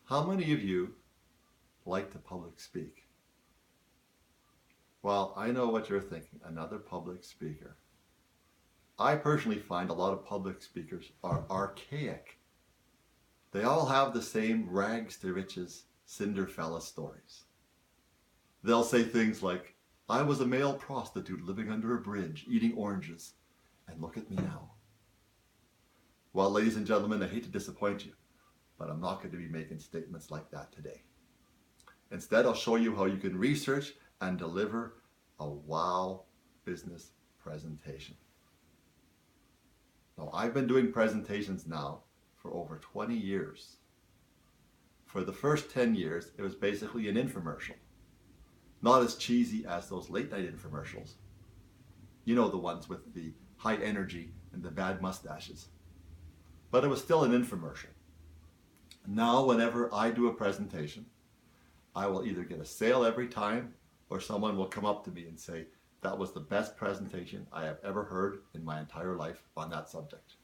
How many of you like to public speak? Well, I know what you're thinking, another public speaker. I personally find a lot of public speakers are archaic. They all have the same rags to riches Cinderella stories. They'll say things like, I was a male prostitute living under a bridge, eating oranges, and look at me now. Well, ladies and gentlemen, I hate to disappoint you, but I'm not going to be making statements like that today. Instead, I'll show you how you can research and deliver a wow business presentation. Now, I've been doing presentations now for over 20 years. For the first 10 years, it was basically an infomercial. Not as cheesy as those late night infomercials. You know, the ones with the high energy and the bad mustaches. But it was still an infomercial. Now, whenever I do a presentation, I will either get a sale every time or someone will come up to me and say, that was the best presentation I have ever heard in my entire life on that subject.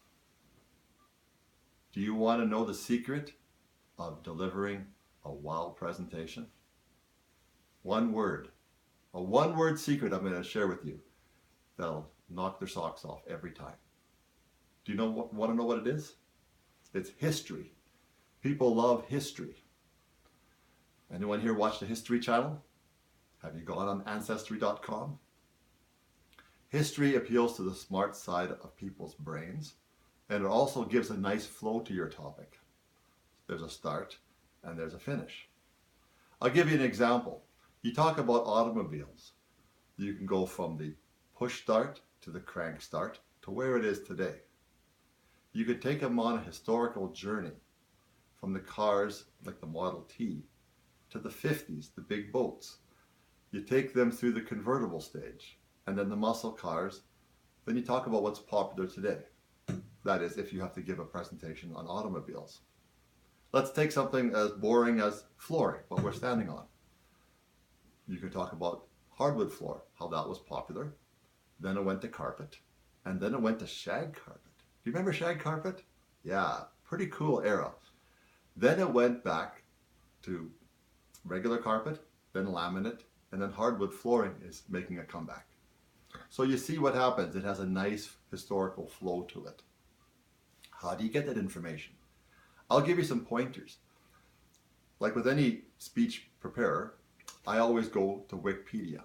Do you want to know the secret of delivering a wow presentation? One word. A one-word secret I'm going to share with you that'll knock their socks off every time. Do you want to know what it is? It's history. People love history. Anyone here watch the History Channel? Have you gone on Ancestry.com? History appeals to the smart side of people's brains, and it also gives a nice flow to your topic. There's a start and there's a finish. I'll give you an example. You talk about automobiles. You can go from the push start to the crank start to where it is today. You could take them on a historical journey from the cars like the Model T to the 50s, the big boats. You take them through the convertible stage and then the muscle cars. Then you talk about what's popular today. That is, if you have to give a presentation on automobiles. Let's take something as boring as flooring, what we're standing on. You could talk about hardwood floor, how that was popular. Then it went to carpet, and then it went to shag carpet. Do you remember shag carpet? Yeah, pretty cool era. Then it went back to regular carpet, then laminate, and then hardwood flooring is making a comeback. So you see what happens. It has a nice historical flow to it. How do you get that information? I'll give you some pointers. Like with any speech preparer, I always go to Wikipedia.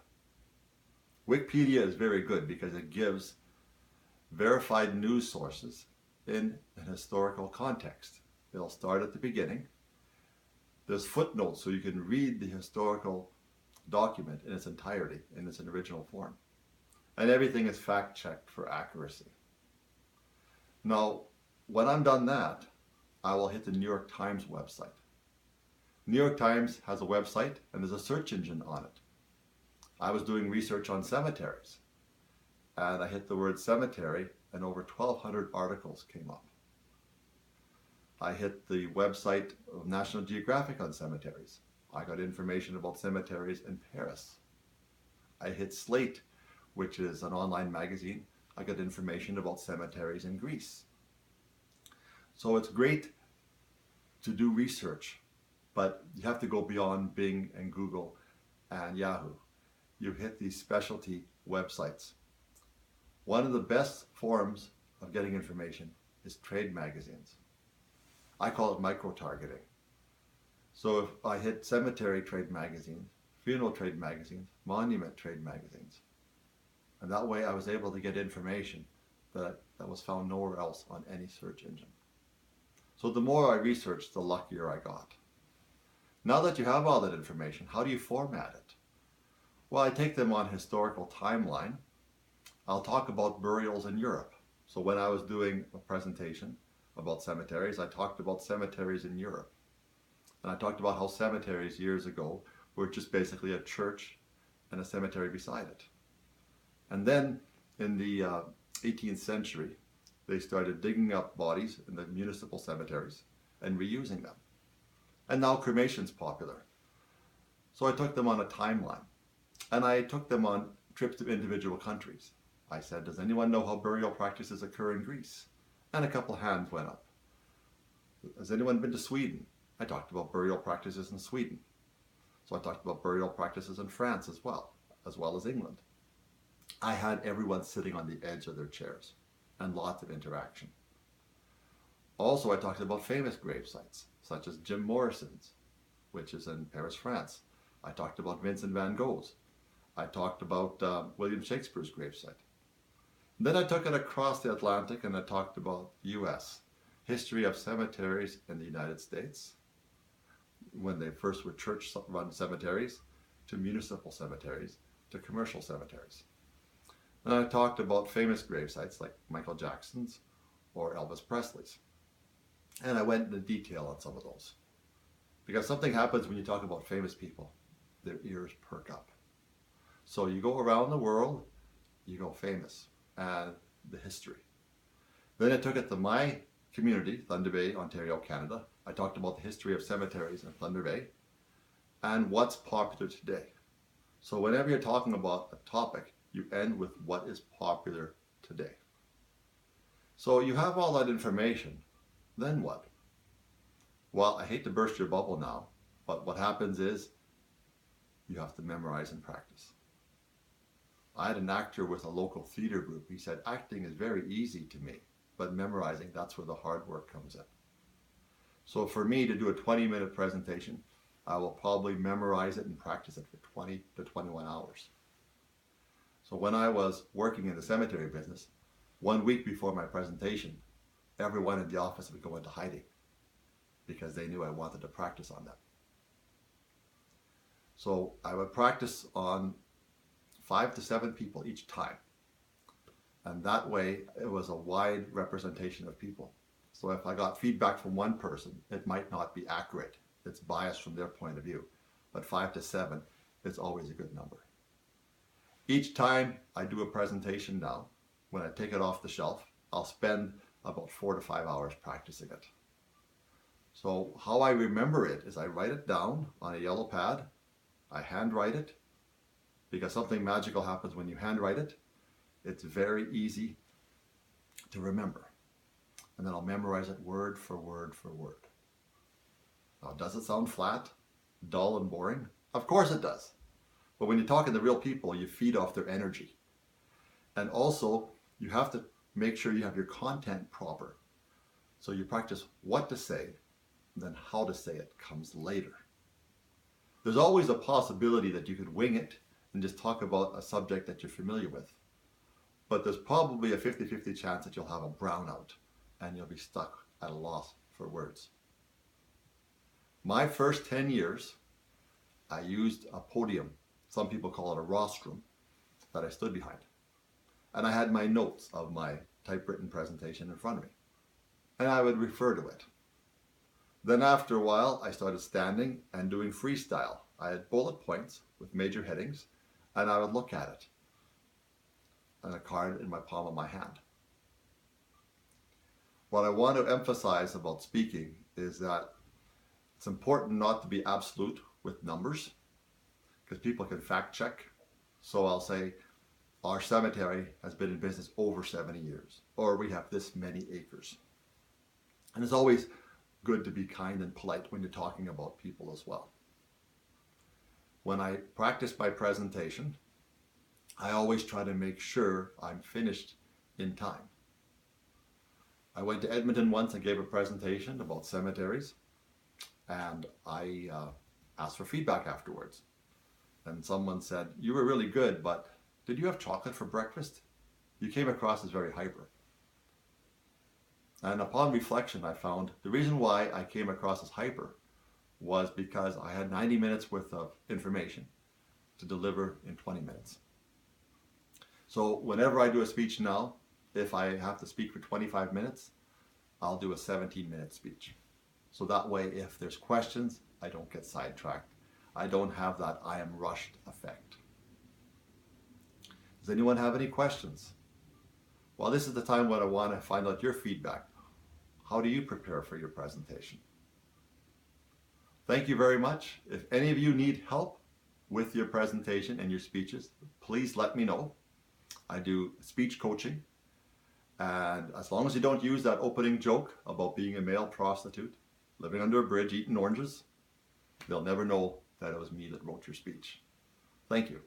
Wikipedia is very good because it gives verified news sources in an historical context. It'll start at the beginning. There's footnotes so you can read the historical document in its entirety, in its original form. And everything is fact-checked for accuracy. Now, when I'm done that, I will hit the New York Times website. New York Times has a website and there's a search engine on it. I was doing research on cemeteries and I hit the word cemetery and over 1,200 articles came up. I hit the website of National Geographic on cemeteries. I got information about cemeteries in Paris. I hit Slate, which is an online magazine. I got information about cemeteries in Greece. So it's great to do research, but you have to go beyond Bing and Google and Yahoo. You hit these specialty websites. One of the best forms of getting information is trade magazines. I call it micro-targeting. So if I hit cemetery trade magazines, funeral trade magazines, monument trade magazines, and that way I was able to get information that was found nowhere else on any search engine. So the more I researched, the luckier I got. Now that you have all that information, how do you format it? Well, I take them on historical timeline. I'll talk about burials in Europe. So when I was doing a presentation about cemeteries, I talked about cemeteries in Europe. And I talked about how cemeteries years ago were just basically a church and a cemetery beside it. And then in the 18th century, they started digging up bodies in the municipal cemeteries and reusing them. And now cremation's popular. So I took them on a timeline. And I took them on trips to individual countries. I said, does anyone know how burial practices occur in Greece? And a couple hands went up. Has anyone been to Sweden? I talked about burial practices in Sweden. So I talked about burial practices in France as well as England. I had everyone sitting on the edge of their chairs and lots of interaction. Also, I talked about famous grave sites, such as Jim Morrison's, which is in Paris, France. I talked about Vincent van Gogh's. I talked about William Shakespeare's gravesite. Then I took it across the Atlantic and I talked about the U.S., history of cemeteries in the United States, when they first were church-run cemeteries, to municipal cemeteries, to commercial cemeteries. And I talked about famous grave sites like Michael Jackson's or Elvis Presley's. And I went into detail on some of those. Because something happens when you talk about famous people. Their ears perk up. So you go around the world, you go famous, and the history. Then I took it to my community, Thunder Bay, Ontario, Canada. I talked about the history of cemeteries in Thunder Bay and what's popular today. So whenever you're talking about a topic, you end with what is popular today. So you have all that information, then what? Well, I hate to burst your bubble now, but what happens is you have to memorize and practice. I had an actor with a local theater group. He said, acting is very easy to me, but memorizing, that's where the hard work comes in. So for me to do a 20-minute presentation, I will probably memorize it and practice it for 20 to 21 hours. So when I was working in the cemetery business, 1 week before my presentation, everyone in the office would go into hiding because they knew I wanted to practice on that. So I would practice on 5 to 7 people each time. And that way it was a wide representation of people. So if I got feedback from one person, it might not be accurate. It's biased from their point of view. But 5 to 7 is always a good number. Each time I do a presentation now, when I take it off the shelf, I'll spend about 4 to 5 hours practicing it. So how I remember it is I write it down on a yellow pad, I handwrite it, because something magical happens when you handwrite it. It's very easy to remember. And then I'll memorize it word for word for word. Now, does it sound flat, dull, and boring? Of course it does. But when you're talking to real people, you feed off their energy. And also, you have to make sure you have your content proper. So you practice what to say, and then how to say it comes later. There's always a possibility that you could wing it and just talk about a subject that you're familiar with. But there's probably a 50-50 chance that you'll have a brownout and you'll be stuck at a loss for words. My first 10 years, I used a podium. Some people call it a rostrum that I stood behind. And I had my notes of my typewritten presentation in front of me. And I would refer to it. Then after a while, I started standing and doing freestyle. I had bullet points with major headings, and I would look at it and a card in my palm of my hand. What I want to emphasize about speaking is that it's important not to be absolute with numbers, because people can fact check. So I'll say, our cemetery has been in business over 70 years, or we have this many acres. And it's always good to be kind and polite when you're talking about people as well. When I practice my presentation, I always try to make sure I'm finished in time. I went to Edmonton once and gave a presentation about cemeteries, and I asked for feedback afterwards. And someone said, "You were really good, but did you have chocolate for breakfast? You came across as very hyper." And upon reflection, I found the reason why I came across as hyper was because I had 90 minutes worth of information to deliver in 20 minutes. So whenever I do a speech now, if I have to speak for 25 minutes, I'll do a 17-minute speech. So that way, if there's questions, I don't get sidetracked. I don't have that I am rushed effect. Does anyone have any questions? Well, this is the time when I want to find out your feedback. How do you prepare for your presentation? Thank you very much. If any of you need help with your presentation and your speeches, please let me know. I do speech coaching, and as long as you don't use that opening joke about being a male prostitute, living under a bridge eating oranges, they'll never know that it was me that wrote your speech. Thank you.